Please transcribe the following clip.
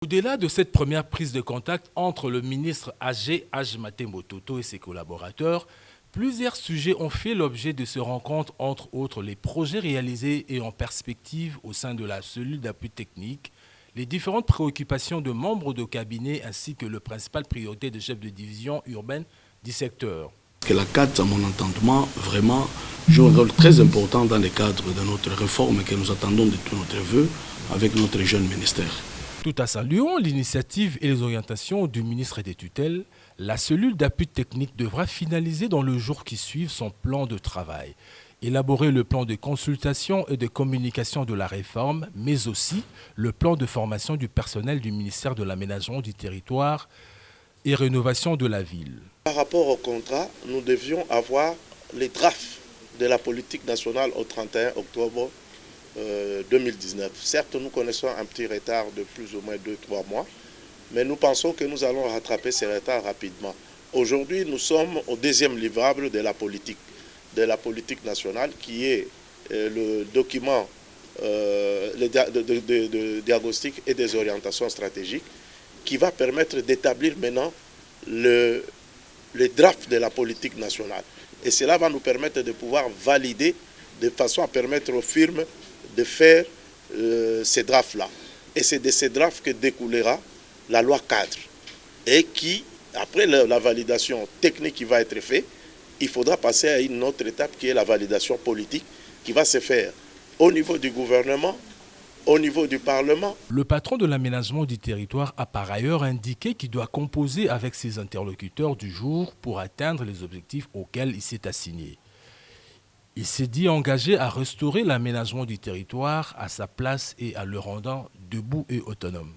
Au-delà de cette première prise de contact entre le ministre âgé Matembo Toto et ses collaborateurs, plusieurs sujets ont fait l'objet de ces rencontres, entre autres les projets réalisés et en perspective au sein de la cellule d'appui technique, les différentes préoccupations de membres de cabinet ainsi que les principales priorités des chefs de division urbaine du secteur. Que la CAT, à mon entendement, vraiment joue un rôle très important dans le cadre de notre réforme que nous attendons de tous notre vœu avec notre jeune ministère. Tout en saluant l'initiative et les orientations du ministre des tutelles, la cellule d'appui technique devra finaliser dans le jour qui suit son plan de travail, élaborer le plan de consultation et de communication de la réforme, mais aussi le plan de formation du personnel du ministère de l'Aménagement du territoire et rénovation de la ville. Par rapport au contrat, nous devions avoir les drafts de la politique nationale au 31 octobre 2019. Certes, nous connaissons un petit retard de plus ou moins 2-3 mois, mais nous pensons que nous allons rattraper ces retards rapidement. Aujourd'hui, nous sommes au deuxième livrable de la politique nationale, qui est le document de diagnostic et des orientations stratégiques, qui va permettre d'établir maintenant les drafts de la politique nationale. Et cela va nous permettre de pouvoir valider de façon à permettre aux firmes de faire ces drafts-là. Et c'est de ces drafts que découlera la loi cadre. Et qui, après la validation technique qui va être faite, il faudra passer à une autre étape qui est la validation politique qui va se faire au niveau du gouvernement, au niveau du Parlement. Le patron de l'aménagement du territoire a par ailleurs indiqué qu'il doit composer avec ses interlocuteurs du jour pour atteindre les objectifs auxquels il s'est assigné. Il s'est dit engagé à restaurer l'aménagement du territoire à sa place et à le rendant debout et autonome.